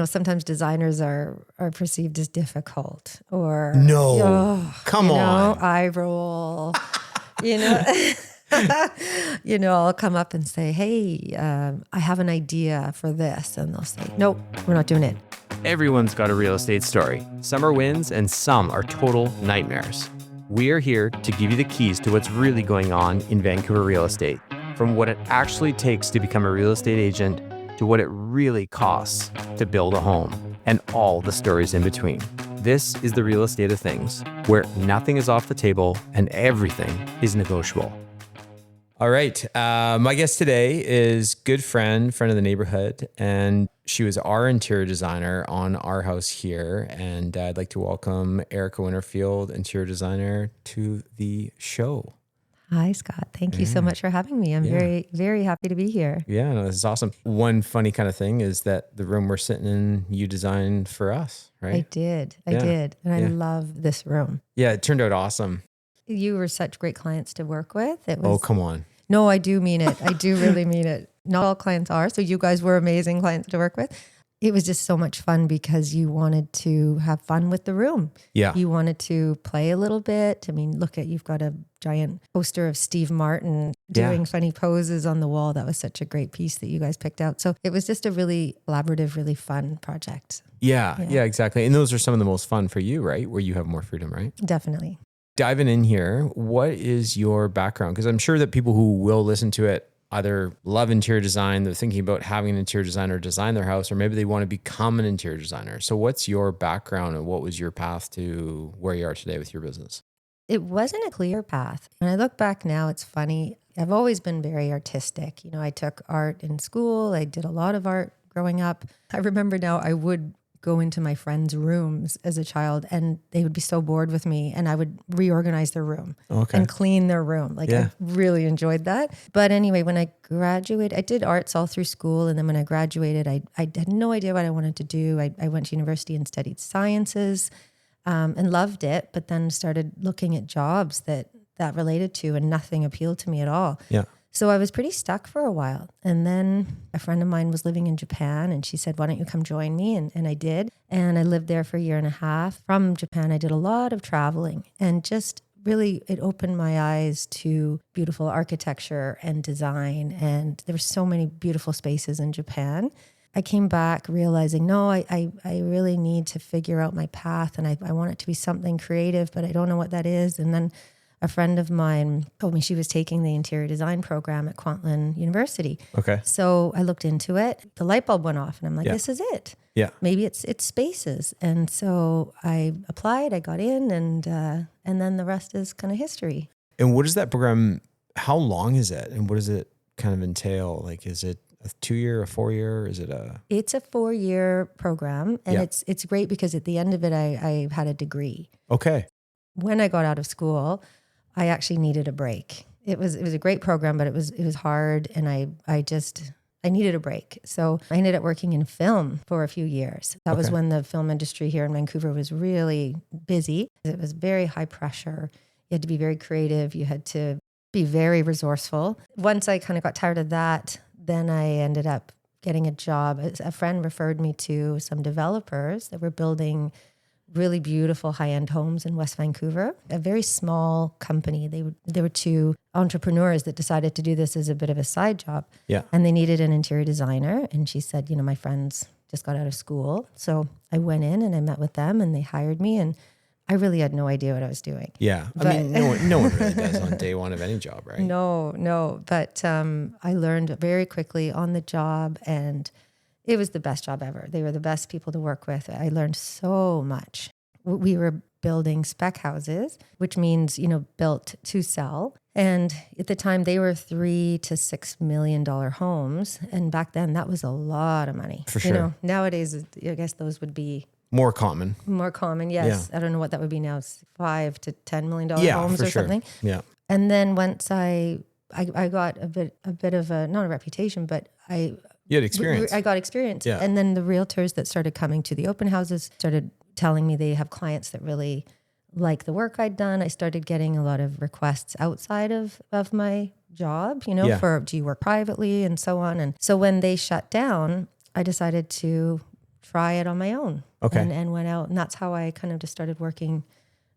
sometimes designers are perceived as difficult or No, come on. eye roll, you know. I'll come up and say, hey, I have an idea for this. And they'll say, nope, we're not doing it. Everyone's got a real estate story. Some are wins and some are total nightmares. We are here to give you the keys to what's really going on in Vancouver real estate, from what it actually takes to become a real estate agent to what it really costs to build a home and all the stories in between. This is the real estate of things, where nothing is off the table and everything is negotiable. All right. My guest today is good friend of the neighborhood, and she was our interior designer on our house here. And I'd like to welcome Erica Winterfield, interior designer, to the show. Hi, Scott. Thank you so much for having me. I'm very, very happy to be here. Yeah, no, this is awesome. One funny kind of thing is that the room we're sitting in, you designed for us, right? I did. And I love this room. Yeah, it turned out awesome. You were such great clients to work with. Oh, come on. No, I do mean it. I do really mean it. Not all clients are. So you guys were amazing clients to work with. It was just so much fun because you wanted to have fun with the room. Yeah. You wanted to play a little bit. I mean, you've got a giant poster of Steve Martin doing funny poses on the wall. That was such a great piece that you guys picked out. So it was just a really collaborative, really fun project. Yeah, exactly. And those are some of the most fun for you, right? Where you have more freedom, right? Definitely. Diving in here, what is your background? Because I'm sure that people who will listen to it either love interior design, they're thinking about having an interior designer design their house, or maybe they want to become an interior designer. So what's your background and what was your path to where you are today with your business? It wasn't a clear path. When I look back now, it's funny. I've always been very artistic. I took art in school. I did a lot of art growing up. I remember now I would go into my friends' rooms as a child and they would be so bored with me and I would reorganize their room and clean their room. I really enjoyed that. But anyway, when I graduated, I did arts all through school. And then when I graduated, I had no idea what I wanted to do. I went to university and studied sciences and loved it, but then started looking at jobs that related to, and nothing appealed to me at all. Yeah. So I was pretty stuck for a while. And then a friend of mine was living in Japan and she said, why don't you come join me? And I did. And I lived there for a year and a half. From Japan, I did a lot of traveling and just really, it opened my eyes to beautiful architecture and design. And there were so many beautiful spaces in Japan. I came back realizing, no, I really need to figure out my path and I want it to be something creative, but I don't know what that is. And then a friend of mine told me she was taking the interior design program at Kwantlen University. Okay. So I looked into it. The light bulb went off and I'm like, this is it. Yeah. Maybe it's spaces. And so I applied, I got in, and then the rest is kind of history. And what is that program? How long is it? And what does it kind of entail? Is it a 2-year, a 4-year? Is it It's a 4-year program. And it's great because at the end of it, I had a degree. Okay. When I got out of school, I actually needed a break. It was a great program, but it was hard, and I needed a break. So I ended up working in film for a few years. That was when the film industry here in Vancouver was really busy. It was very high pressure. You had to be very creative. You had to be very resourceful. Once I kind of got tired of that, then I ended up getting a job. A friend referred me to some developers that were building really beautiful high-end homes in West Vancouver, a very small company. They were two entrepreneurs that decided to do this as a bit of a side job. Yeah. And they needed an interior designer. And she said, my friends just got out of school. So I went in and I met with them and they hired me. And I really had no idea what I was doing. Yeah. I mean, no one really does on day one of any job, right? No. But I learned very quickly on the job, and it was the best job ever. They were the best people to work with. I learned so much. We were building spec houses, which means, built to sell. And at the time they were $3 to $6 million homes. And back then that was a lot of money. For sure. Nowadays, I guess those would be more common. Yes. Yeah. I don't know what that would be now. It's $5 to $10 million homes or something. Yeah. And then once I got a bit of a, not a reputation, but you had experience. I got experience. Yeah. And then the realtors that started coming to the open houses started telling me they have clients that really like the work I'd done. I started getting a lot of requests outside of my job, for do you work privately and so on. And so when they shut down, I decided to try it on my own. Okay. And went out. And that's how I kind of just started working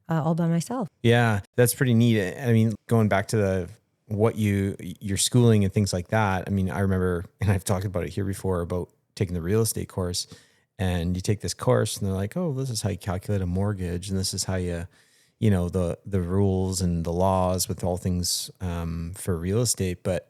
all by myself. Yeah, that's pretty neat. I mean, going back to your schooling and things like that. I mean, I remember, and I've talked about it here before about taking the real estate course, and you take this course and they're like, oh, this is how you calculate a mortgage. And this is how the rules and the laws with all things for real estate. But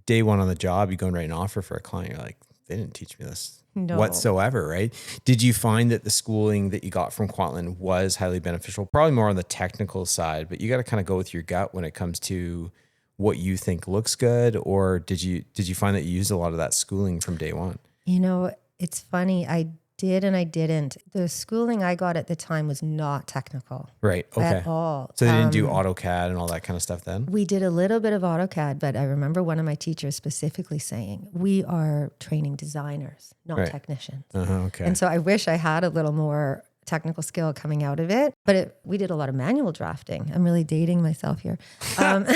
day one on the job, you go and write an offer for a client. You're like, they didn't teach me this whatsoever, right? Did you find that the schooling that you got from Kwantlen was highly beneficial? Probably more on the technical side, but you got to kind of go with your gut when it comes to what you think looks good. Or did you find that you used a lot of that schooling from day one? It's funny. I did and I didn't. The schooling I got at the time was not technical. Right. Okay. At all. So they didn't do AutoCAD and all that kind of stuff then? We did a little bit of AutoCAD, but I remember one of my teachers specifically saying, we are training designers, not technicians. Okay. And so I wish I had a little more technical skill coming out of it, but we did a lot of manual drafting. I'm really dating myself here. But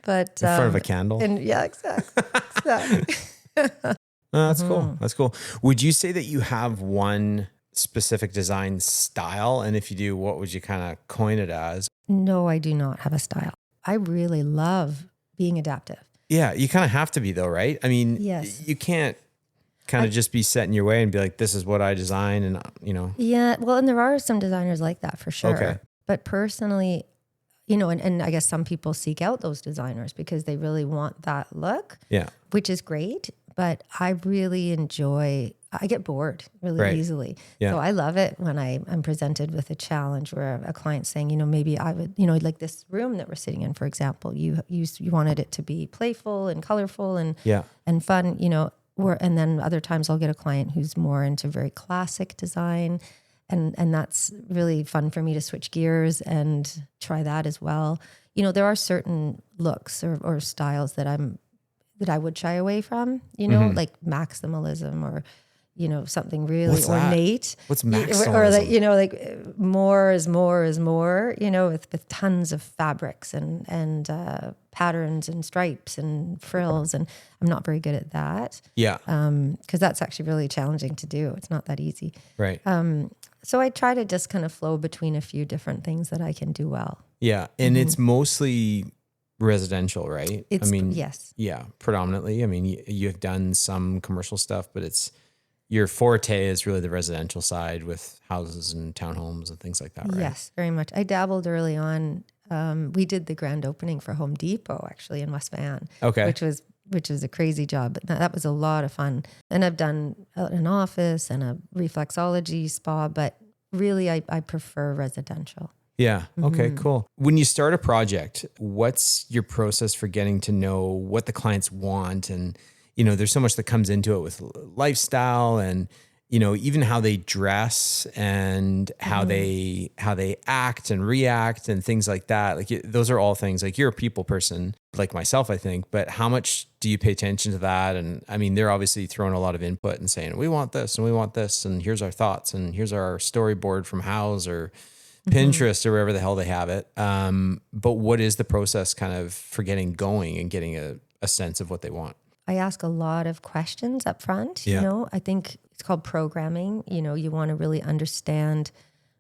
in front of a candle? Exactly. That's cool. That's cool. Would you say that you have one specific design style? And if you do, what would you kind of coin it as? No, I do not have a style. I really love being adaptive. Yeah, you kind of have to be though, right? I mean, yes. You can't kind of just be set in your way and be like, this is what I design and, Yeah, well, and there are some designers like that for sure. Okay. But personally, and I guess some people seek out those designers because they really want that look. Yeah. Which is great. But I really I get bored really easily. Yeah. So I love it when I'm presented with a challenge where a client's saying, maybe I would, like this room that we're sitting in, for example, you wanted it to be playful and colorful and fun, and then other times I'll get a client who's more into very classic design. And that's really fun for me to switch gears and try that as well. There are certain looks or styles that I would shy away from, like maximalism or, something really ornate. What's maximalism? Or like more is more is more, with tons of fabrics and patterns and stripes and frills. And I'm not very good at that. Yeah. Because that's actually really challenging to do. It's not that easy. Right. So I try to just kind of flow between a few different things that I can do well. Yeah. And it's mostly residential, right? Yes. Yeah, predominantly. I mean, you've done some commercial stuff, but your forte is really the residential side with houses and townhomes and things like that, right? Yes, very much. I dabbled early on. We did the grand opening for Home Depot actually in West Van. Okay. Which was a crazy job, but that was a lot of fun. And I've done an office and a reflexology spa, but really I prefer residential. Yeah. Okay, cool. When you start a project, what's your process for getting to know what the clients want? And, there's so much that comes into it with lifestyle and, even how they dress and how they act and react and things like that. Like those are all things like you're a people person like myself, I think, but how much do you pay attention to that? And I mean, they're obviously throwing a lot of input and saying, we want this and we want this. And here's our thoughts. And here's our storyboard from House or Pinterest or wherever the hell they have it. But what is the process kind of for getting going and getting a sense of what they want? I ask a lot of questions up front. I think it's called programming. You want to really understand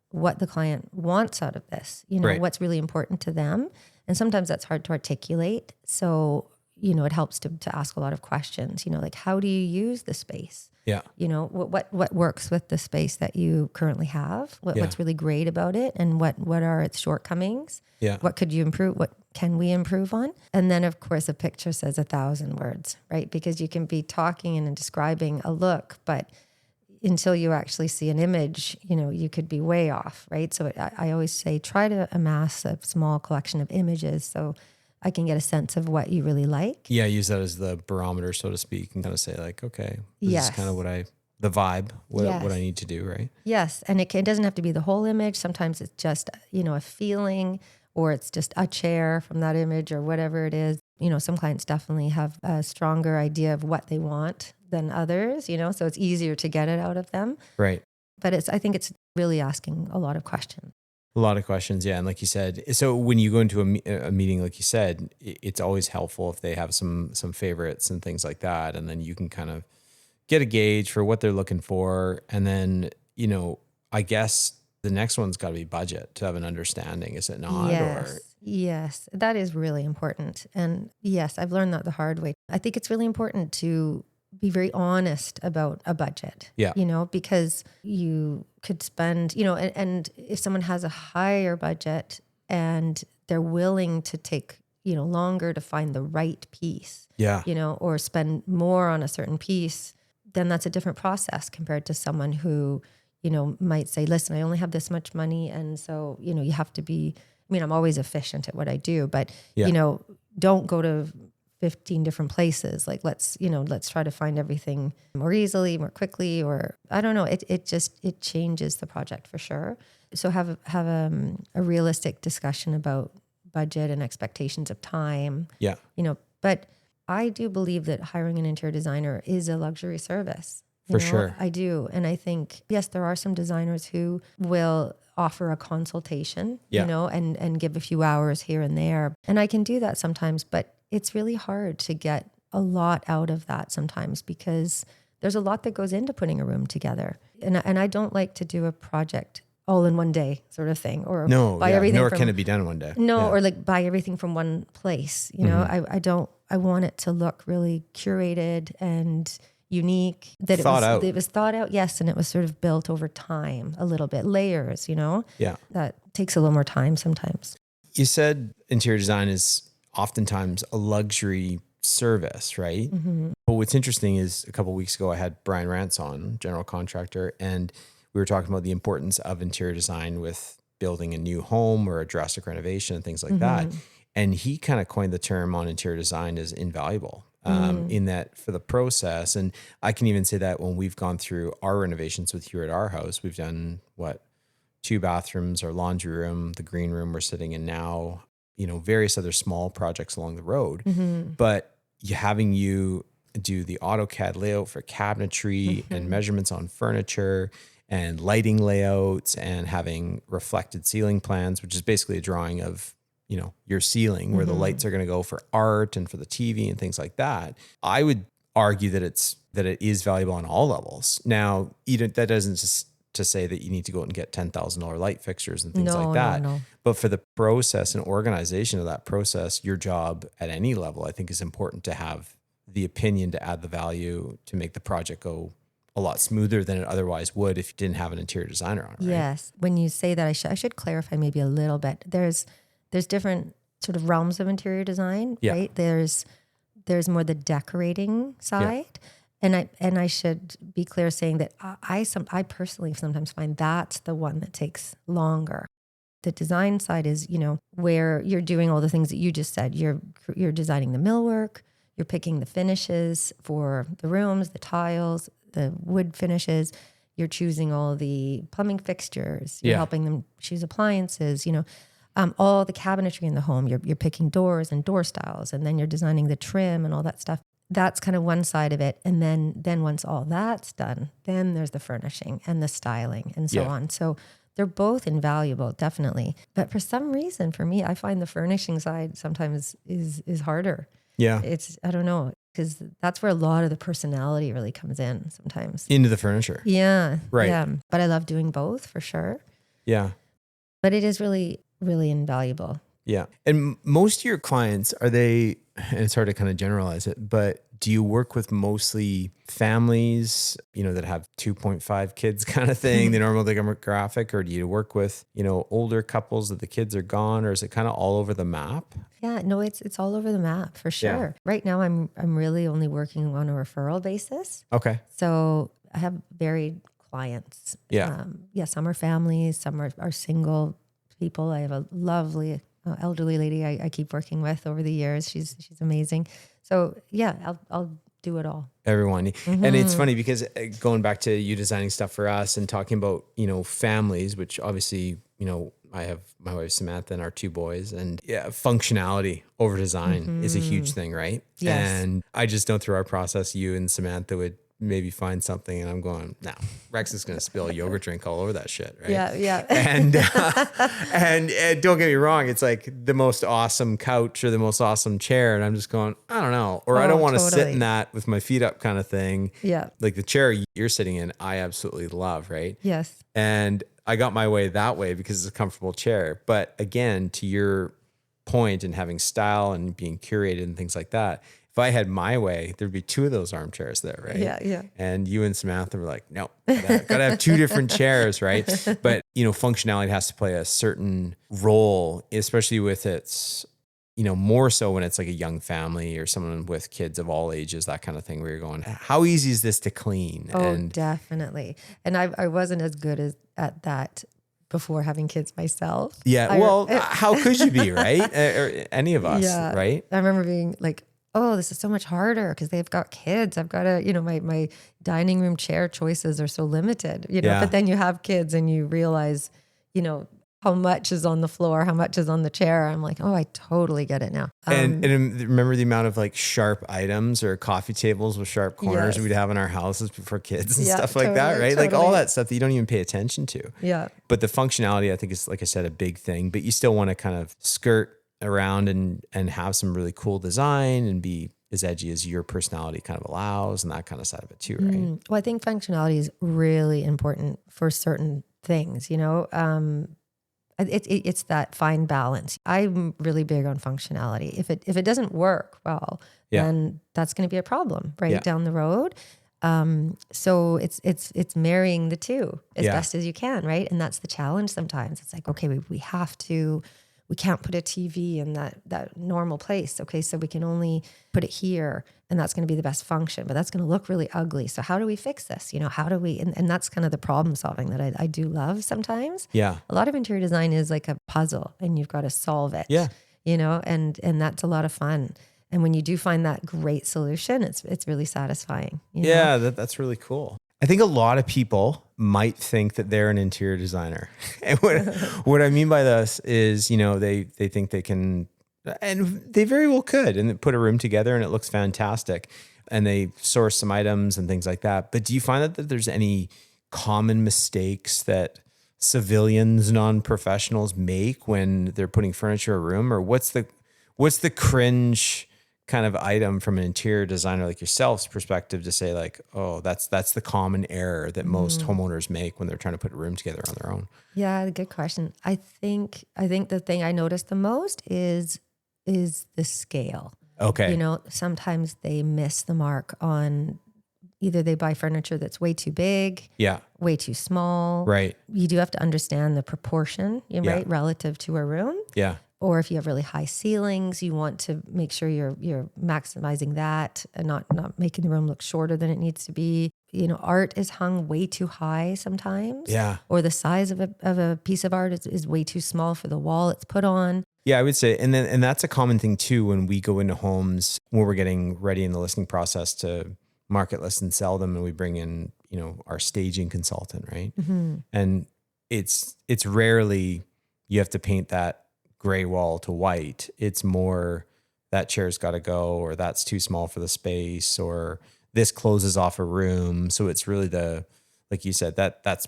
what the client wants out of this, what's really important to them. And sometimes that's hard to articulate. So, it helps to ask a lot of questions, like how do you use the space? Yeah. What works with the space that you currently have? What's really great about it? And what are its shortcomings? Yeah. What could you improve? What can we improve on? And then of course a picture says 1,000 words, right? Because you can be talking and describing a look, but until you actually see an image, you could be way off, right? So I always say, try to amass a small collection of images so I can get a sense of what you really like. Yeah, use that as the barometer, so to speak, and kind of say like, okay, this is kind of the vibe, what I need to do, right? Yes, and it doesn't have to be the whole image. Sometimes it's just, a feeling, or it's just a chair from that image or whatever it is. Some clients definitely have a stronger idea of what they want than others, so it's easier to get it out of them. Right. But I think it's really asking a lot of questions. A lot of questions, yeah. And like you said, so when you go into a meeting, like you said, it's always helpful if they have some favorites and things like that. And then you can kind of get a gauge for what they're looking for. And then, I guess the next one's got to be budget to have an understanding, is it not? Yes. Yes, that is really important. And yes, I've learned that the hard way. I think it's really important to be very honest about a budget, Yeah. Because you could spend, and if someone has a higher budget and they're willing to take, longer to find the right piece, Yeah. or spend more on a certain piece, then that's a different process compared to someone who, might say, listen, I only have this much money. And so, you have to be, I'm always efficient at what I do, but, don't go to 15 different places. Like, let's try to find everything more easily, more quickly, or I don't know. It changes the project for sure. So have a realistic discussion about budget and expectations of time. Yeah. But I do believe that hiring an interior designer is a luxury service. For sure. I do. And I think, yes, there are some designers who will offer a consultation, and give a few hours here and there. And I can do that sometimes, but it's really hard to get a lot out of that sometimes because there's a lot that goes into putting a room together. And I don't like to do a project all in one day sort of thing, or buy everything. Nor can it be done in one day. No, or like buy everything from one place. I want it to look really curated and unique. That it was thought out, yes, and it was sort of built over time a little bit, layers. Yeah, that takes a little more time sometimes. You said interior design is oftentimes a luxury service, right? Mm-hmm. But what's interesting is a couple of weeks ago I had Brian Rance on, general contractor, and we were talking about the importance of interior design with building a new home or a drastic renovation and things like that. And he kind of coined the term on interior design as invaluable. In that for the process. And I can even say that when we've gone through our renovations with you at our house, we've done 2 bathrooms, our laundry room, the green room we're sitting in now, various other small projects along the road. But having you do the AutoCAD layout for cabinetry and measurements on furniture and lighting layouts and having reflected ceiling plans, which is basically a drawing of your ceiling where the lights are going to go for art and for the TV and things like that. I would argue that it is valuable on all levels. Now, that doesn't just to say that you need to go out and get $10,000 light fixtures and things like that. No. But for the process and organization of that process, your job at any level, I think is important to have the opinion to add the value to make the project go a lot smoother than it otherwise would if you didn't have an interior designer on it. Right? Yes. When you say that, I should clarify maybe a little bit. There's different sort of realms of interior design, right? There's more the decorating side. And I should be clear saying that I personally sometimes find that's the one that takes longer. The design side is, where you're doing all the things that you just said. You're designing the millwork, you're picking the finishes for the rooms, the tiles, the wood finishes. You're choosing all the plumbing fixtures. You're helping them choose appliances, all the cabinetry in the home. You're picking doors and door styles, and then you're designing the trim and all that stuff. That's kind of one side of it. And then once all that's done, then there's the furnishing and the styling and so on. So they're both invaluable, definitely. But for some reason, for me, I find the furnishing side sometimes is harder. Yeah. I don't know, because that's where a lot of the personality really comes in sometimes. Into the furniture. Yeah. Right. Yeah. But I love doing both for sure. Yeah. But it is really, really invaluable. Yeah. And most of your clients, and it's hard to kind of generalize it, but do you work with mostly families, that have 2.5 kids kind of thing, the normal demographic, or do you work with, older couples that the kids are gone, or is it kind of all over the map? Yeah, no, it's all over the map for sure. Yeah. Right now I'm really only working on a referral basis. Okay. So I have varied clients. Yeah. Some are families, some are single people. I have a lovely elderly lady I keep working with over the years. She's amazing. So yeah, I'll do it all. Everyone. And it's funny because going back to you designing stuff for us and talking about, families, which obviously, I have my wife Samantha and our 2 boys, and functionality over design is a huge thing, right? Yes. And I just know through our process, you and Samantha would maybe find something, and I'm going, no, Rex is going to spill yogurt drink all over that shit, right? Yeah. And don't get me wrong, it's like the most awesome couch or the most awesome chair, and I'm just going, I don't know, or I don't want to sit in that with my feet up kind of thing. Yeah. Like the chair you're sitting in, I absolutely love, right? Yes. And I got my way that way because it's a comfortable chair. But again, to your point in having style and being curated and things like that, if I had my way, there'd be 2 of those armchairs there, right? Yeah. And you and Samantha were like, no, gotta have 2 different chairs, right? But, functionality has to play a certain role, especially with its, more so when it's like a young family or someone with kids of all ages, that kind of thing, where you're going, how easy is this to clean? Oh, definitely. And I wasn't as good at that before having kids myself. Yeah. Well, how could you be, right? Or any of us, right? I remember being like, oh, this is so much harder because they've got kids. I've got to, my dining room chair choices are so limited, but then you have kids and you realize, how much is on the floor, how much is on the chair. I'm like, oh, I totally get it now. And remember the amount of like sharp items or coffee tables with sharp corners we'd have in our houses for kids and stuff like that, right? Totally. Like all that stuff that you don't even pay attention to. Yeah. But the functionality, I think, is, like I said, a big thing, but you still want to kind of skirt around and have some really cool design and be as edgy as your personality kind of allows and that kind of side of it too, right? Well, I think functionality is really important for certain things, It's that fine balance. I'm really big on functionality. If it doesn't work well, then that's going to be a problem down the road. So it's marrying the two as best as you can, right? And that's the challenge sometimes. It's like, okay, we can't put a TV in that normal place. Okay, so we can only put it here, and that's going to be the best function, but that's going to look really ugly. So how do we fix this? How do we, and that's kind of the problem solving that I do love sometimes. Yeah. A lot of interior design is like a puzzle and you've got to solve it. Yeah. And that's a lot of fun. And when you do find that great solution, it's really satisfying. Yeah, that's really cool. I think a lot of people might think that they're an interior designer. And what I mean by this is, they think they can, and they very well could, and put a room together and it looks fantastic. And they source some items and things like that. But do you find that there's any common mistakes that civilians, non-professionals make when they're putting furniture in a room? Or what's the cringe kind of item from an interior designer like yourself's perspective to say like, oh, that's the common error that most homeowners make when they're trying to put a room together on their own? Yeah, good question. I think the thing I noticed the most is the scale. Okay. Sometimes they miss the mark on either they buy furniture that's way too big, way too small. Right. You do have to understand the proportion, right, relative to a room. Yeah. Or if you have really high ceilings, you want to make sure you're maximizing that and not making the room look shorter than it needs to be. Art is hung way too high sometimes. Yeah. Or the size of a piece of art is way too small for the wall it's put on. Yeah, I would say, and that's a common thing too when we go into homes when we're getting ready in the listing process to market list and sell them, and we bring in our staging consultant, right? Mm-hmm. And it's rarely you have to paint that gray wall to white. It's more that chair's got to go, or that's too small for the space, or this closes off a room. So it's really like you said, that's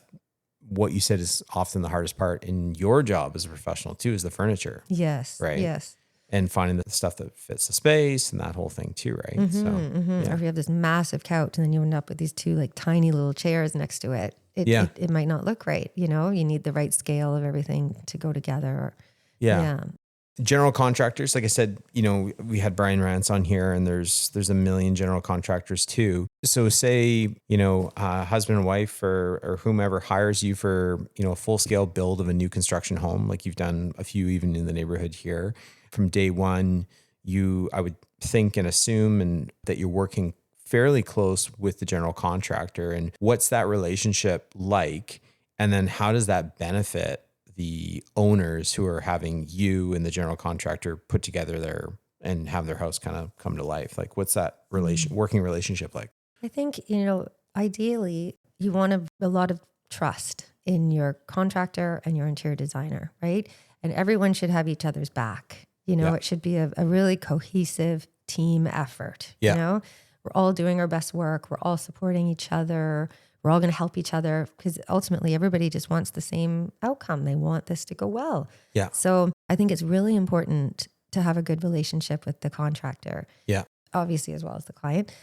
what you said is often the hardest part in your job as a professional too, is the furniture. Yes. Right. Yes. And finding the stuff that fits the space and that whole thing too, right? Mm-hmm, Or if you have this massive couch and then you end up with these 2 like tiny little chairs next to it, it might not look right. You need the right scale of everything to go together. Yeah. General contractors, like I said, we had Brian Rance on here, and there's a million general contractors too. So say, husband and wife or whomever hires you for, a full scale build of a new construction home, like you've done a few even in the neighborhood here. From day one, I would think and assume and that you're working fairly close with the general contractor. And what's that relationship like? And then how does that benefit the owners who are having you and the general contractor put together there and have their house kind of come to life? Like, what's that working relationship like? I think, ideally you want a lot of trust in your contractor and your interior designer, right? And everyone should have each other's back. It should be a really cohesive team effort, we're all doing our best work. We're all supporting each other. We're all going to help each other because ultimately everybody just wants the same outcome. They want this to go well. Yeah. So I think it's really important to have a good relationship with the contractor. Yeah. Obviously, as well as the client.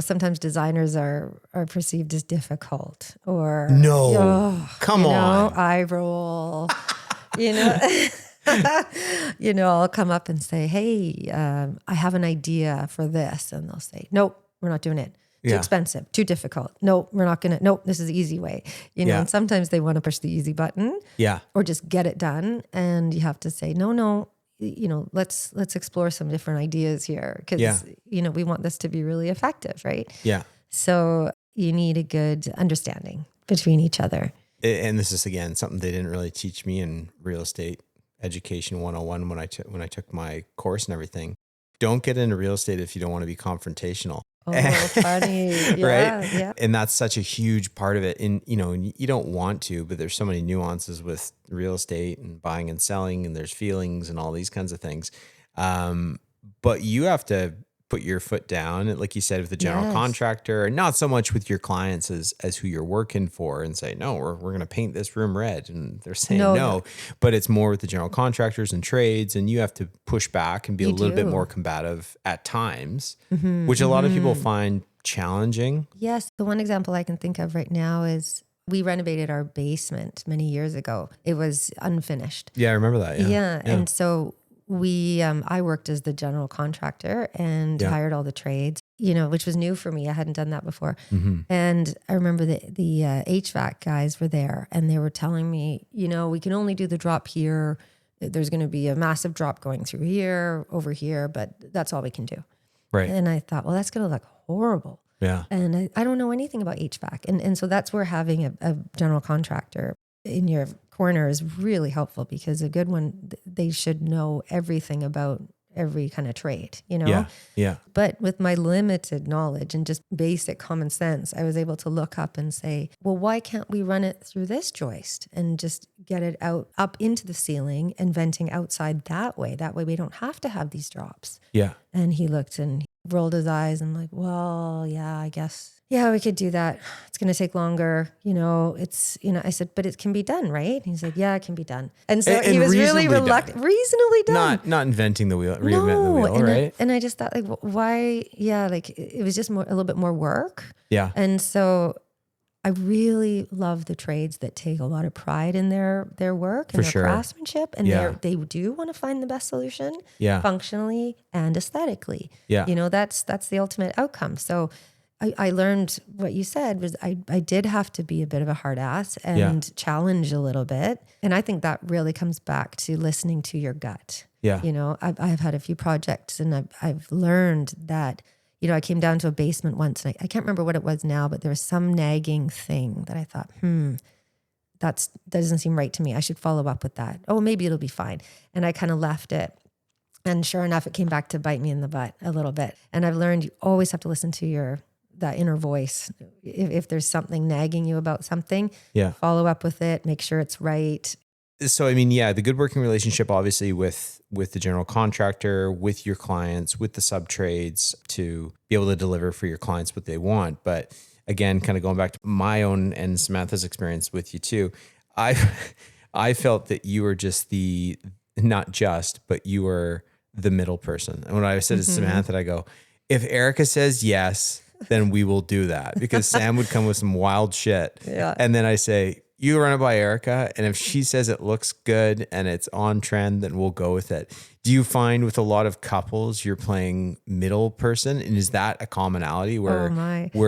Sometimes designers are perceived as difficult or come on. eye roll. I'll come up and say, hey, I have an idea for this. And they'll say, nope, we're not doing it. Too expensive, too difficult. Nope, we're not going to, nope, this is the easy way. And sometimes they want to push the easy button or just get it done. And you have to say, no, let's explore some different ideas here because, we want this to be really effective, right? Yeah. So you need a good understanding between each other. And this is, again, something they didn't really teach me in real estate education 101 when I took my course and everything. Don't get into real estate if you don't want to be confrontational. Oh, funny. Yeah, right? Yeah. And that's such a huge part of it. And, you don't want to, but there's so many nuances with real estate and buying and selling, and there's feelings and all these kinds of things. But you have to put your foot down, like you said, with the general contractor, and not so much with your clients as who you're working for, and say, no, we're going to paint this room red. And they're saying no, but it's more with the general contractors and trades. And you have to push back and be a little bit more combative at times, which a lot of people find challenging. Yes. The one example I can think of right now is we renovated our basement many years ago. It was unfinished. Yeah, I remember that. Yeah. And so I worked as the general contractor and hired all the trades, which was new for me. I hadn't done that before. And I remember the HVAC guys were there and they were telling me, we can only do the drop here. There's going to be a massive drop going through here, over here, but that's all we can do. Right. And I thought, well, that's going to look horrible. Yeah. And I don't know anything about HVAC. And so that's where having a general contractor in your corner is really helpful, because a good one, they should know everything about every kind of trade, Yeah. But with my limited knowledge and just basic common sense, I was able to look up and say, well, why can't we run it through this joist and just get it out up into the ceiling and venting outside that way? That way we don't have to have these drops. Yeah. And he looked and he rolled his eyes and like, well, yeah, I guess. Yeah, we could do that. It's going to take longer. I said, but it can be done, right? He's like, yeah, it can be done. And so he was really reluctant, reasonably done. Not inventing the wheel, reinventing the wheel, right? And I just thought, like, why? Yeah, like it was just a little bit more work. Yeah. And so I really love the trades that take a lot of pride in their work and their craftsmanship. And they do want to find the best solution functionally and aesthetically. Yeah. That's the ultimate outcome. So I learned what you said was I did have to be a bit of a hard ass and challenge a little bit. And I think that really comes back to listening to your gut. Yeah. I've had a few projects and I've learned that, I came down to a basement once and I can't remember what it was now, but there was some nagging thing that I thought, that doesn't seem right to me. I should follow up with that. Oh, maybe it'll be fine. And I kind of left it. And sure enough, it came back to bite me in the butt a little bit. And I've learned you always have to listen to that inner voice. If there's something nagging you about something, follow up with it, make sure it's right. So, the good working relationship, obviously with the general contractor, with your clients, with the sub trades, to be able to deliver for your clients what they want. But again, kind of going back to my own and Samantha's experience with you too, I felt that you were just but you were the middle person. And when I said to Samantha, I go, if Erica says yes, then we will do that, because Sam would come with some wild shit. Yeah. And then I say, you run it by Erica, and if she says it looks good and it's on trend, then we'll go with it. Do you find with a lot of couples you're playing middle person, and is that a commonality where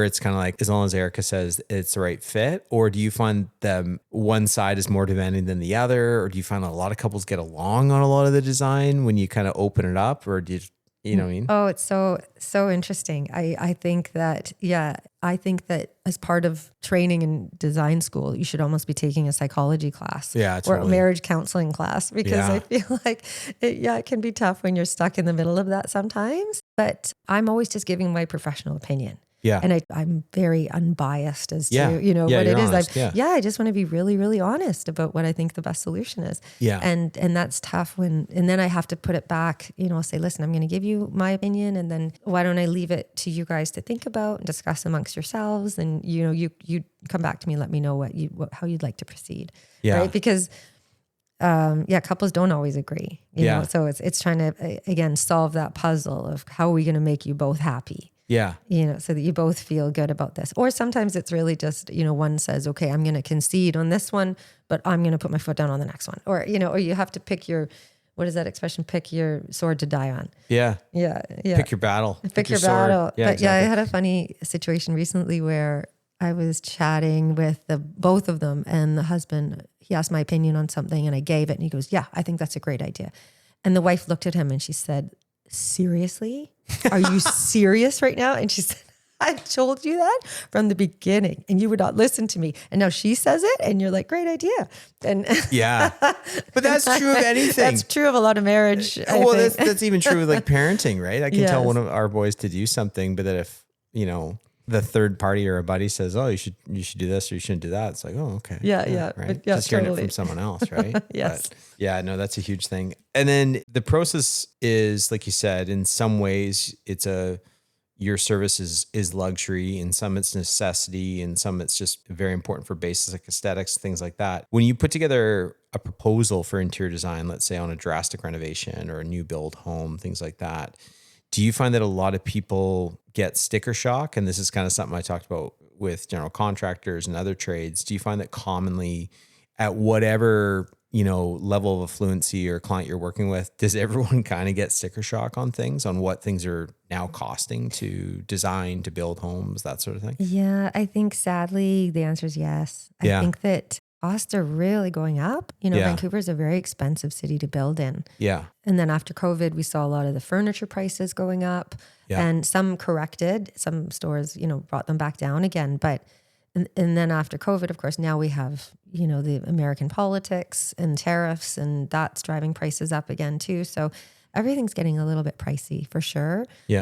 it's kind of like, as long as Erica says it's the right fit, or do you find them one side is more demanding than the other, or do you find a lot of couples get along on a lot of the design when you kind of open it up, or do you know what I mean? Oh, it's so interesting. I think that as part of training in design school, you should almost be taking a psychology class or a marriage counseling class, because I feel like it can be tough when you're stuck in the middle of that sometimes. But I'm always just giving my professional opinion. Yeah. And I'm very unbiased as Yeah. to, you know, Yeah, what you're it is. honest. Yeah. I just want to be really, really honest about what I think the best solution is. Yeah. And that's tough and then I have to put it back, you know, say, listen, I'm going to give you my opinion. And then why don't I leave it to you guys to think about and discuss amongst yourselves? And, you know, you come back to me and let me know how you'd like to proceed. Yeah. Right. Because couples don't always agree, you know, so it's trying to, again, solve that puzzle of how are we going to make you both happy? Yeah. You know, so that you both feel good about this. Or sometimes it's really just, you know, one says, okay, I'm going to concede on this one, but I'm going to put my foot down on the next one. Or, you know, or you have to pick what is that expression? Pick your sword to die on. Yeah. Yeah. Yeah. Pick your battle. Pick your sword. battle. Yeah, But exactly. I had a funny situation recently where I was chatting with both of them, and the husband, he asked my opinion on something and I gave it and he goes, yeah, I think that's a great idea. And the wife looked at him and she said, seriously? Are you serious right now? And she said, I told you that from the beginning and you would not listen to me. And now she says it and you're like, great idea. And yeah, but that's true of anything. That's true of a lot of marriage. Well, that's even true with like parenting, right? I can tell Yes. one of our boys to do something, but that if, you know, the third party or a buddy says, oh, you should do this or you shouldn't do that. It's like, oh, okay. Yeah. Right. But yeah, Just hearing it totally. from someone else. Right. Yes. But yeah, no, that's a huge thing. And then the process is, like you said, in some ways your service is luxury. In some it's necessity. In some it's just very important for basic aesthetics, things like that. When you put together a proposal for interior design, let's say on a drastic renovation or a new build home, things like that, do you find that a lot of people get sticker shock? And this is kind of something I talked about with general contractors and other trades. Do you find that commonly at whatever, you know, level of affluency or client you're working with, does everyone kind of get sticker shock on things, on what things are now costing to design, to build homes, that sort of thing? Yeah, I think sadly the answer is yes. I think that costs are really going up. You know, Vancouver is a very expensive city to build in. Yeah. And then after COVID, we saw a lot of the furniture prices going up and some corrected. Some stores, you know, brought them back down again. But, and then after COVID, of course, now we have, you know, the American politics and tariffs, and that's driving prices up again too. So everything's getting a little bit pricey for sure. Yeah.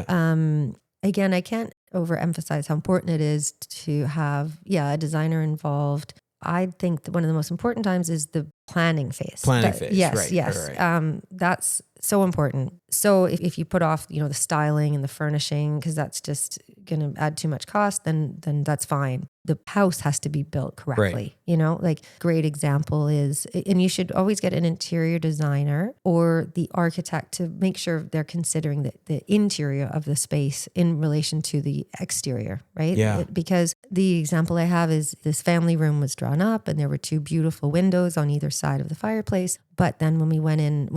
Again, I can't overemphasize how important it is to have, a designer involved. I think that one of the most important times is the planning phase. Yes, right. yes. Right. That's so important. So if you put off, you know, the styling and the furnishing, because that's just going to add too much cost, then that's fine. The house has to be built correctly. Right. You know, like great example is, and you should always get an interior designer or the architect to make sure they're considering the interior of the space in relation to the exterior, right? Yeah. Because the example I have is this family room was drawn up and there were two beautiful windows on either side of the fireplace. But then when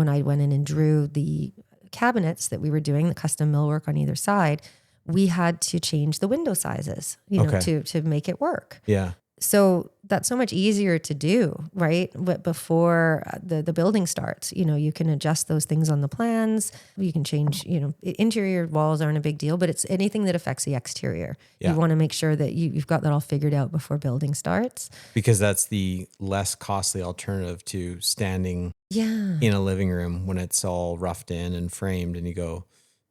I went in and drew the cabinets that we were doing, the custom millwork on either side, we had to change the window sizes, you know, to make it work. Yeah. So that's so much easier to do, right? But before the building starts, you know, you can adjust those things on the plans. You can change, you know, interior walls aren't a big deal, but it's anything that affects the exterior. Yeah. You want to make sure that you've got that all figured out before building starts. Because that's the less costly alternative to standing in a living room when it's all roughed in and framed and you go,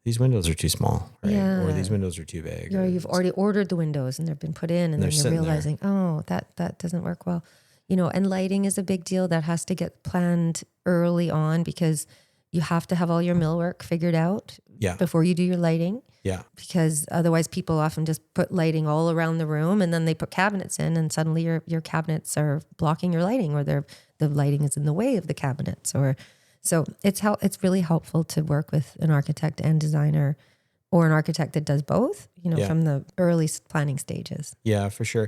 these windows are too small, right? Yeah. Or these windows are too big. Or you've already ordered the windows and they've been put in and then you're realizing, that doesn't work well. You know, and lighting is a big deal that has to get planned early on because you have to have all your millwork figured out before you do your lighting. Yeah. Because otherwise people often just put lighting all around the room and then they put cabinets in and suddenly your cabinets are blocking your lighting or the lighting is in the way of the cabinets So it's really helpful to work with an architect and designer or an architect that does both, you know, from the early planning stages. Yeah, for sure.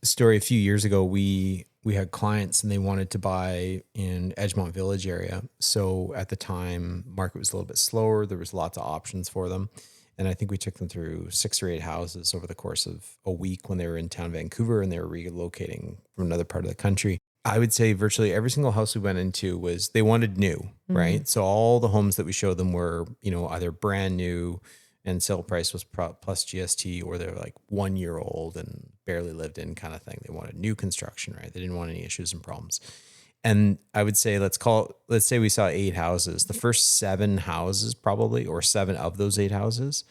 Story a few years ago, we had clients and they wanted to buy in Edgemont Village area. So at the time, market was a little bit slower. There was lots of options for them. And I think we took them through 6 or 8 houses over the course of a week when they were in town Vancouver and they were relocating from another part of the country. I would say virtually every single house we went into they wanted new, right? So all the homes that we showed them were, you know, either brand new and sale price was plus GST, or they're like 1 year old and barely lived in kind of thing. They wanted new construction, right? They didn't want any issues and problems. And I would say, let's say we saw 8 houses. The first 7 houses probably, or 7 of those 8 houses,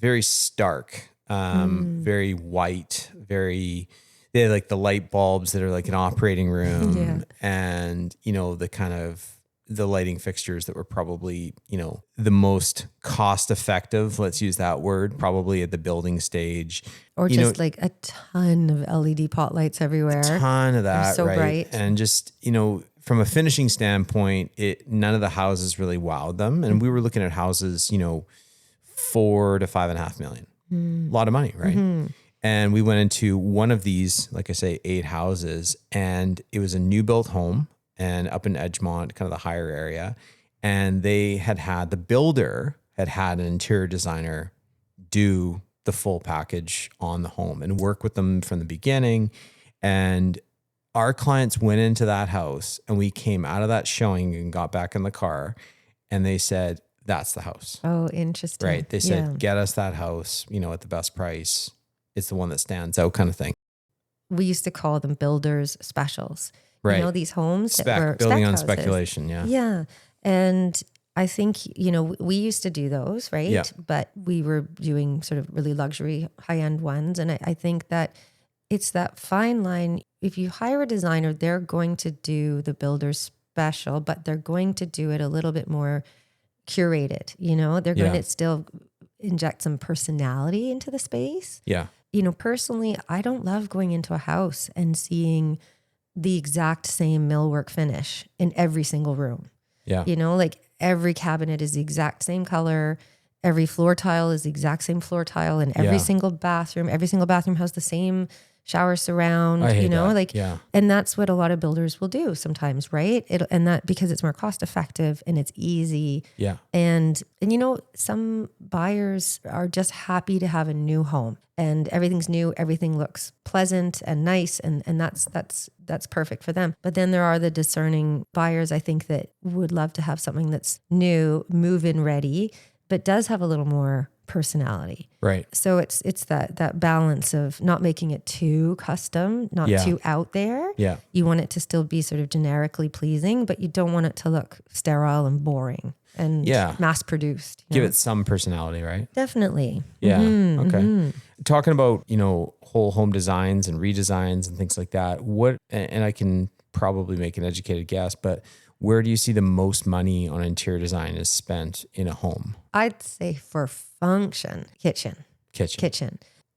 very stark very white, they had like the light bulbs that are like an operating room Yeah. and, you know, the kind of the lighting fixtures that were probably, you know, the most cost effective, let's use that word, probably at the building stage. Or You just know, like a ton of LED pot lights everywhere. ton of that, so right? bright. And just, you know, from a finishing standpoint, none of the houses really wowed them. And we were looking at houses, you know, 4 to 5.5 million. A lot of money, right? And we went into one of these, like I say, 8 houses, and it was a new built home and up in Edgemont, kind of the higher area. And they the builder had an interior designer do the full package on the home and work with them from the beginning. And our clients went into that house and we came out of that showing and got back in the car and they said, that's the house. Oh, interesting. Right. They said, get us that house, you know, at the best price. It's the one that stands out kind of thing. We used to call them builders specials. Right. You know, these homes that were building on houses. speculation. Yeah. Yeah. And I think, you know, we used to do those, right? Yeah. But we were doing sort of really luxury high-end ones. And I think that it's that fine line. If you hire a designer, they're going to do the builder special, but they're going to do it a little bit more curated. You know, they're going to still inject some personality into the space. Yeah. You know, personally, I don't love going into a house and seeing the exact same millwork finish in every single room. Yeah. You know, like every cabinet is the exact same color. Every floor tile is the exact same floor tile in every single bathroom. Every single bathroom has the same shower surround, I hate you know, that. like, and that's what a lot of builders will do sometimes, right? And that because it's more cost effective and it's easy. Yeah. And you know, some buyers are just happy to have a new home and everything's new. Everything looks pleasant and nice. And that's perfect for them. But then there are the discerning buyers, I think, that would love to have something that's new, move-in ready, but does have a little more personality. Right. So it's that balance of not making it too custom, not too out there. Yeah. You want it to still be sort of generically pleasing, but you don't want it to look sterile and boring and mass produced. Give it some personality, right? Definitely. Yeah. Okay. Talking about, you know, whole home designs and redesigns and things like that. And I can probably make an educated guess, but where do you see the most money on interior design is spent in a home? I'd say for function, kitchen.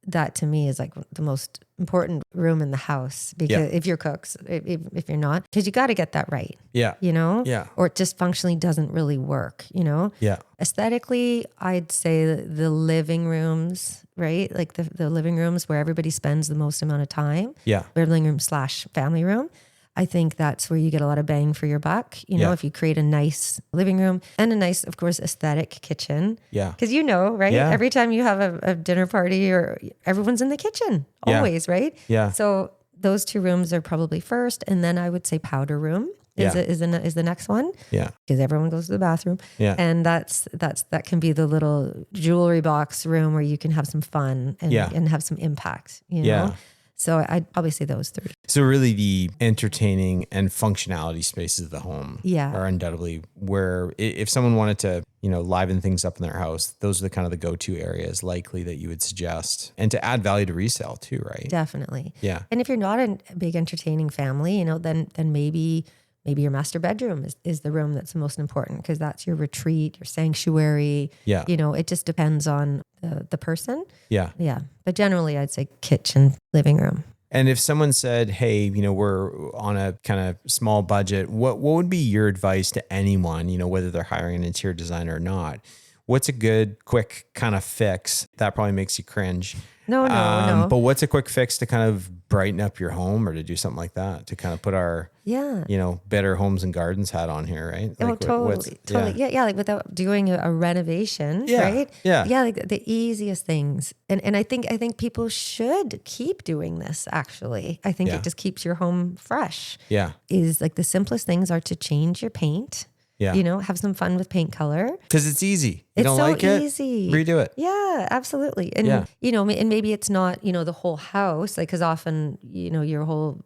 That to me is like the most important room in the house because if you're cooks, if you're not, because you got to get that right. Yeah. You know? Yeah. Or it just functionally doesn't really work, you know? Yeah. Aesthetically, I'd say the living rooms, right? Like the living rooms where everybody spends the most amount of time. Yeah. Living room / family room. I think that's where you get a lot of bang for your buck. You know, if you create a nice living room and a nice, of course, aesthetic kitchen. Yeah. Because you know, right? Yeah. Every time you have a dinner party or everyone's in the kitchen always, right? Yeah. So those 2 rooms are probably first. And then I would say powder room is the next one. Yeah. Because everyone goes to the bathroom. Yeah. And that can be the little jewelry box room where you can have some fun and have some impact, you know? Yeah. So I'd probably say those 3. So really the entertaining and functionality spaces of the home are undoubtedly where if someone wanted to, you know, liven things up in their house, those are the kind of the go-to areas likely that you would suggest and to add value to resale too, right? Definitely. Yeah. And if you're not a big entertaining family, you know, then maybe your master bedroom is the room that's the most important because that's your retreat, your sanctuary. Yeah. You know, it just depends on the person. Yeah. Yeah. But generally I'd say kitchen, living room. And if someone said, hey, you know, we're on a kind of small budget, what would be your advice to anyone, you know, whether they're hiring an interior designer or not? What's a good, quick kind of fix? That probably makes you cringe. No. But what's a quick fix to kind of brighten up your home or to do something like that, to kind of put our, you know, Better Homes and Gardens hat on here, right? Like totally. Yeah. Like without doing a renovation, right? Yeah. Yeah. Like the easiest things. And I think people should keep doing this actually. I think it just keeps your home fresh. Yeah. Is like the simplest things are to change your paint. Yeah. You know, have some fun with paint color. Because it's easy. It's don't so like it? easy. Redo it. Yeah, absolutely. And, you know, and maybe it's not, you know, the whole house, like, because often, you know, your whole,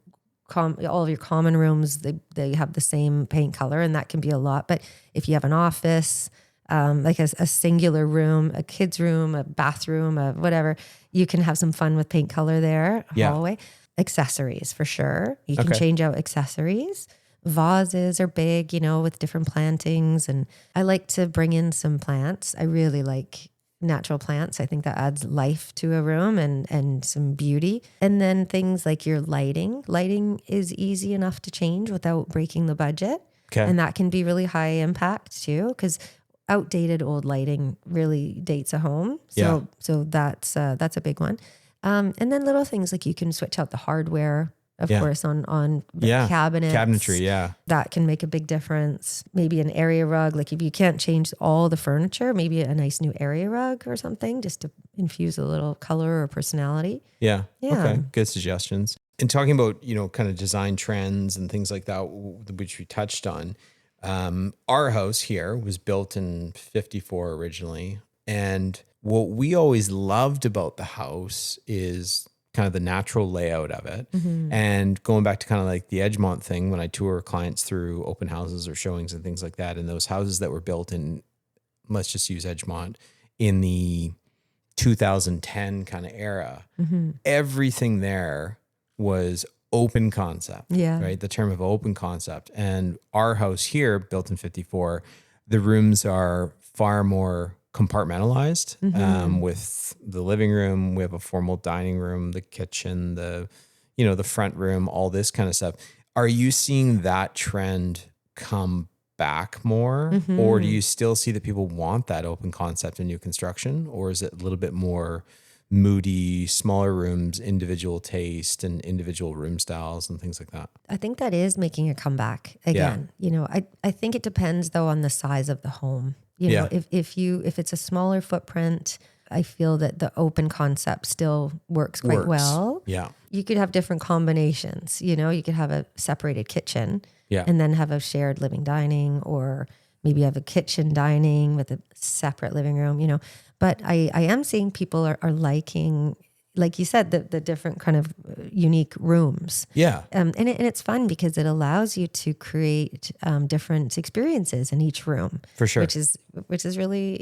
all of your common rooms, they have the same paint color and that can be a lot. But if you have an office, like a singular room, a kid's room, a bathroom, a whatever. You can have some fun with paint color there, hallway. Accessories for sure. You can change out accessories. Vases are big, with different plantings. And I like to bring in some plants. I really like natural plants. I think that adds life to a room and some beauty. And then things like your lighting. Lighting is easy enough to change without breaking the budget. Okay. And that can be really high impact too, because outdated old lighting really dates a home. So that's a big one. And then little things like you can switch out the hardware, of course, on the cabinets. Cabinetry, That can make a big difference. Maybe an area rug. Like if you can't change all the furniture, maybe a nice new area rug or something just to infuse a little color or personality. Yeah. Okay. Good suggestions. And talking about, kind of design trends and things like that, which we touched on, our house here was built in 54 originally. And what we always loved about the house is kind of the natural layout of it. Mm-hmm. And going back to kind of like the Edgemont thing, when I tour clients through open houses or showings and things like that, and those houses that were built in, let's just use Edgemont, in the 2010 kind of era, everything there was open concept, right? The term of open concept. And our house here, built in 54, the rooms are far more compartmentalized, with the living room. We have a formal dining room, the kitchen, the front room, all this kind of stuff. Are you seeing that trend come back more, or do you still see that people want that open concept in new construction, or is it a little bit more moody, smaller rooms, individual taste and individual room styles and things like that? I think that is making a comeback again. I think it depends though on the size of the home. If it's a smaller footprint, I feel that the open concept still works quite well. Yeah. You could have different combinations, you could have a separated kitchen and then have a shared living dining, or maybe have a kitchen dining with a separate living room, but I am seeing people are liking, like you said, the different kind of unique rooms. Yeah. And it's fun because it allows you to create different experiences in each room. For sure. Which is really,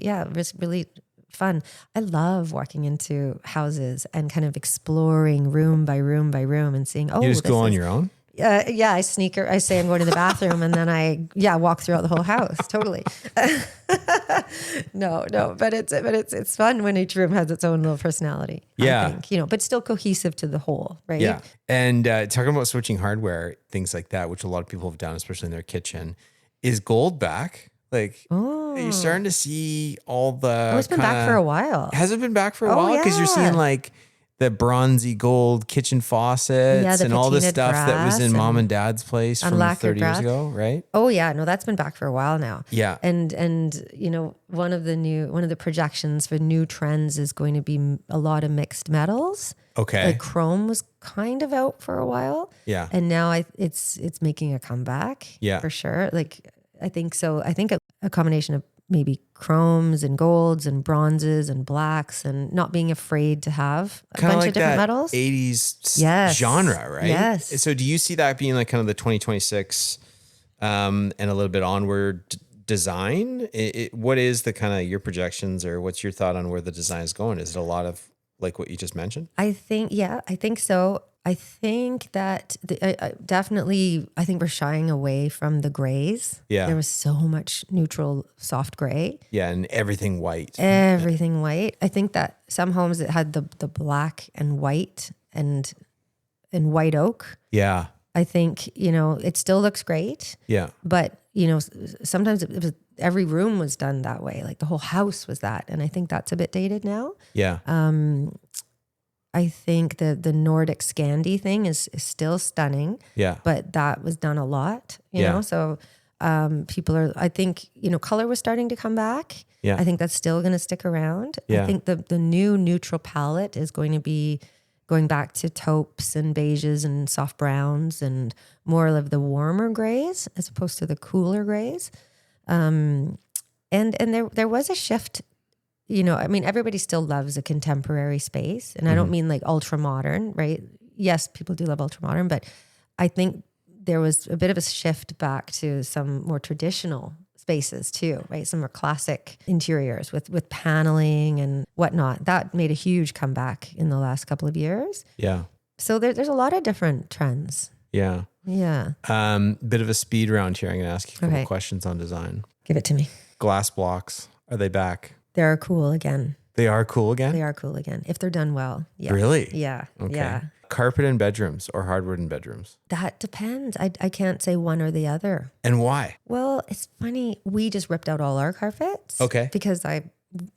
really fun. I love walking into houses and kind of exploring room by room by room and seeing, you just go on your own? I say I'm going to the bathroom and then I walk throughout the whole house. Totally. No, but it's fun when each room has its own little personality. Yeah. I think, but still cohesive to the whole, right? Yeah. And talking about switching hardware, things like that, which a lot of people have done, especially in their kitchen, is gold back? Like, you're starting to see all the. It's been back for a while. Has it been back for a while? Because you're seeing like the bronzy gold kitchen faucets and all the stuff that was in mom and dad's place from 30 years ago, right? Oh yeah, no, that's been back for a while now. Yeah. And one of the projections for new trends is going to be a lot of mixed metals. Okay. Like chrome was kind of out for a while. Yeah. And now it's making a comeback. Yeah. For sure. Like I think so. I think a combination of maybe chromes and golds and bronzes and blacks, and not being afraid to have a kinda bunch like of different that metals. 80s genre, right? Yes. So do you see that being like kind of the 2026 and a little bit onward design? What is the kind of your projections, or what's your thought on where the design is going? Is it a lot of like what you just mentioned? I think so. I think that definitely, I think we're shying away from the grays. Yeah. There was so much neutral, soft gray. Yeah. And everything white. Everything white. I think that some homes that had the black and white and white oak. Yeah. I think, it still looks great. Yeah. But, sometimes it was, every room was done that way. Like the whole house was that. And I think that's a bit dated now. Yeah. I think the Nordic Scandi thing is still stunning. Yeah. But that was done a lot, you know? So people are, I think, color was starting to come back. Yeah. I think that's still going to stick around. Yeah. I think the new neutral palette is going to be going back to taupes and beiges and soft browns and more of the warmer grays as opposed to the cooler grays. And there was a shift. Everybody still loves a contemporary space. And I don't mean like ultra modern, right? Yes, people do love ultra modern, but I think there was a bit of a shift back to some more traditional spaces too, right? Some are classic interiors with paneling and whatnot. That made a huge comeback in the last couple of years. Yeah. So there's a lot of different trends. Yeah. Yeah. Bit of a speed round here. I'm going to ask you a couple Okay. questions on design. Give it to me. Glass blocks. Are they back? They're cool again. They are cool again? They are cool again. If they're done well. Yeah. Really? Yeah. Okay. Yeah. Carpet in bedrooms or hardwood in bedrooms? That depends. I can't say one or the other. And why? Well, it's funny. We just ripped out all our carpets. Okay. Because I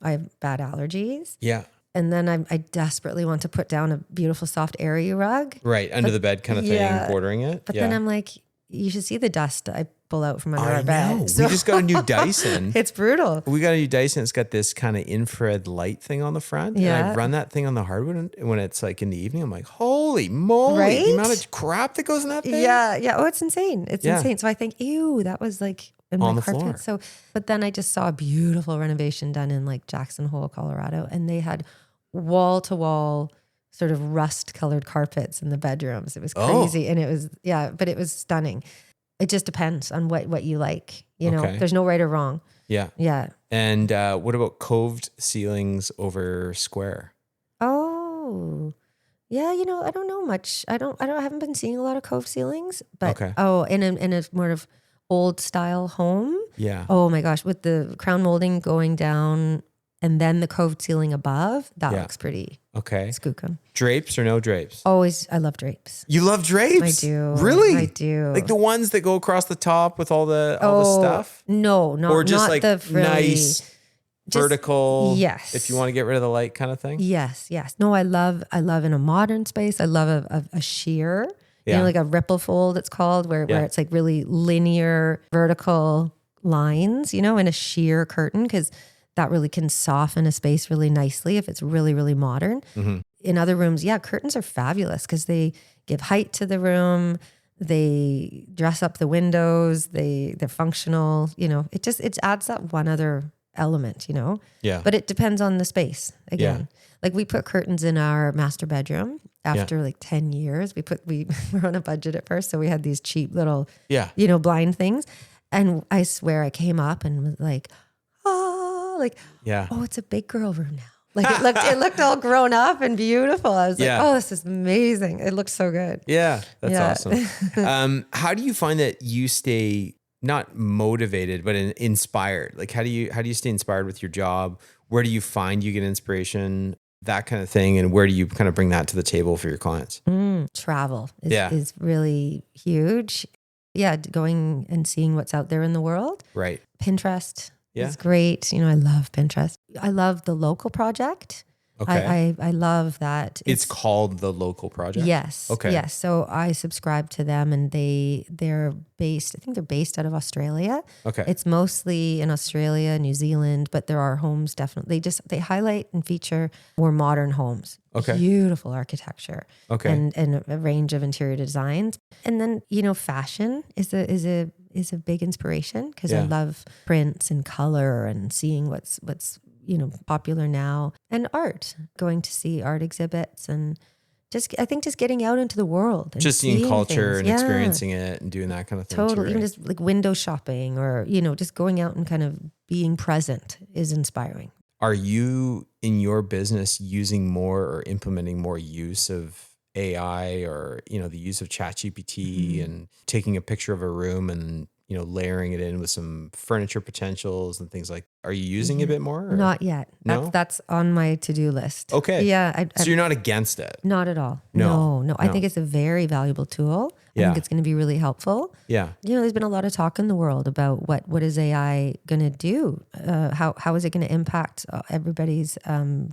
have bad allergies. Yeah. And then I desperately want to put down a beautiful soft airy rug. Right. Under the bed kind of thing, yeah. bordering it. But then I'm like, you should see the dust I pull out from under our I bed. know. So We just got a new Dyson. it's brutal. We got a new Dyson. It's got this kind of infrared light thing on the front. And I Yeah. run that thing on the hardwood. And when it's like in the evening, I'm like, holy moly. Right? The amount of crap that goes in that thing. Yeah. Yeah. Oh, it's insane. It's Yeah. insane. So I think, ew, that was like in On my the carpet. floor. So, but then I just saw a beautiful renovation done in like Jackson Hole, Colorado. And they had wall to wall sort of rust colored carpets in the bedrooms. It was crazy. And it was, yeah, but it was stunning. It just depends on what you like. You know, Okay. there's no right or wrong. Yeah. Yeah. And what about coved ceilings over square? Oh, yeah. You know, I don't know much. I haven't been seeing a lot of cove ceilings, but Okay. in a more of old style home. Yeah. Oh my gosh, with the crown molding going down and then the coved ceiling above, that Yeah. looks pretty Okay. skookum. Drapes or no drapes? Always, I love drapes. You love drapes? I do. Really? I do. Like the ones that go across the top with all the stuff? No, Or just not like the frilly. nice vertical, yes. if you want to get rid of the light kind of thing? Yes, yes. No, I love in a modern space. I love a sheer, you Yeah. know, like a ripple fold it's called, where Yeah. it's like really linear vertical lines, you know, in a sheer curtain, because that really can soften a space really nicely if it's really, really modern. Mm-hmm. In other rooms, yeah, curtains are fabulous because they give height to the room. They dress up the windows. They're functional. You know, it adds that one other element, you know. Yeah. But it depends on the space again. Like we put curtains in our master bedroom after like 10 years. We were on a budget at first, so we had these cheap little, Yeah. you know, blind things. And I swear I came up and was like, Yeah. oh, it's a big girl room now. Like it looked all grown up and beautiful. I was like, Yeah. oh, this is amazing. It looks so good. Yeah. That's Yeah. awesome. How do you find that you stay not motivated, but inspired? Like how do you stay inspired with your job? Where do you find you get inspiration? That kind of thing. And where do you kind of bring that to the table for your clients? Travel Yeah. is really huge. Yeah, going and seeing what's out there in the world. Right. Pinterest Yeah. is great. You know, I love Pinterest. I love the local project. Okay. I love that. It's called the Local Project. Yes. Okay. Yes. So I subscribe to them and they're based, I think they're based out of Australia. Okay. It's mostly in Australia, New Zealand, but there are homes definitely. They highlight and feature more modern homes. Okay. Beautiful architecture. Okay. And a range of interior designs. And then, you know, fashion is a big inspiration because I Yeah. love prints and color and seeing what's you know, popular now, and art, going to see art exhibits and I think just getting out into the world. And just seeing seeing culture things. and Yeah, experiencing it and doing that kind of thing. totally. Too, Even right? just like window shopping or, you know, just going out and kind of being present is inspiring. Are you in your business using more or implementing more use of AI or, you know, the use of ChatGPT and taking a picture of a room and, you know, layering it in with some furniture potentials and things like, are you using it a bit more? Or? Not yet. No? That's on my to-do list. Okay. Yeah. So you're not against it? Not at all. No. No. I think it's a very valuable tool. I Yeah. think it's going to be really helpful. Yeah. You know, there's been a lot of talk in the world about what is AI going to do? How is it going to impact everybody's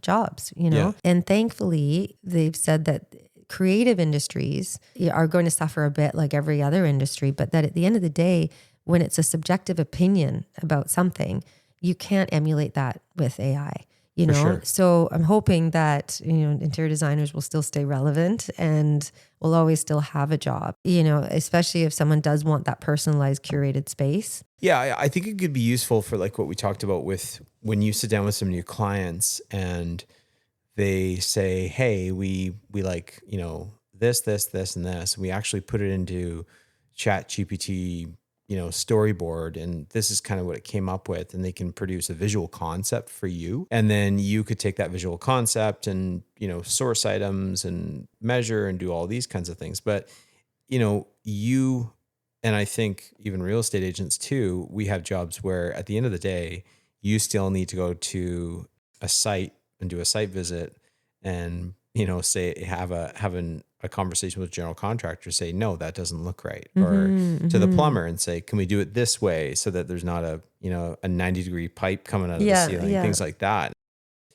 jobs, you know? Yeah. And thankfully, they've said that creative industries are going to suffer a bit like every other industry, but that at the end of the day, when it's a subjective opinion about something, you can't emulate that with AI. You For know, sure. so I'm hoping that, you know, interior designers will still stay relevant and will always still have a job, you know, especially if someone does want that personalized, curated space. Yeah, I think it could be useful for like what we talked about with when you sit down with some new clients and they say, hey, we like, you know, this, and this. We actually put it into Chat GPT storyboard, and this is kind of what it came up with, and they can produce a visual concept for you. And then you could take that visual concept and, source items and measure and do all these kinds of things. But, you, and I think even real estate agents too, we have jobs where at the end of the day, you still need to go to a site and do a site visit and, say, have a conversation with general contractor, say, no, that doesn't look right. Or to the plumber and say, can we do it this way so that there's not a 90-degree pipe coming out of the ceiling, things like that.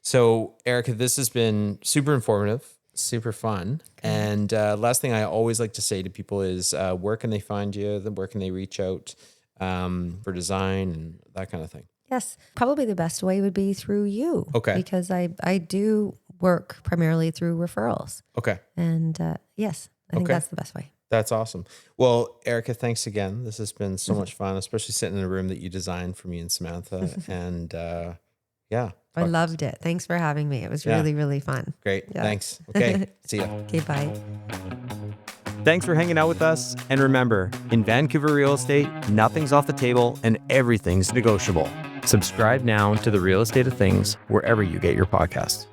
So Erica, this has been super informative, super fun. And last thing I always like to say to people is, where can they find you? Where can they reach out for design and that kind of thing? Yes, probably the best way would be through you. Okay. Because I do work primarily through referrals. Okay. And yes, I think that's the best way. That's awesome. Well, Erica, thanks again. This has been so much fun, especially sitting in a room that you designed for me and Samantha. And I loved it. Thanks for having me. It was really, really fun. Great. Yeah. Thanks. Okay. See ya. Okay, bye. Thanks for hanging out with us. And remember, in Vancouver real estate, nothing's off the table and everything's negotiable. Subscribe now to the Real Estate of Things wherever you get your podcasts.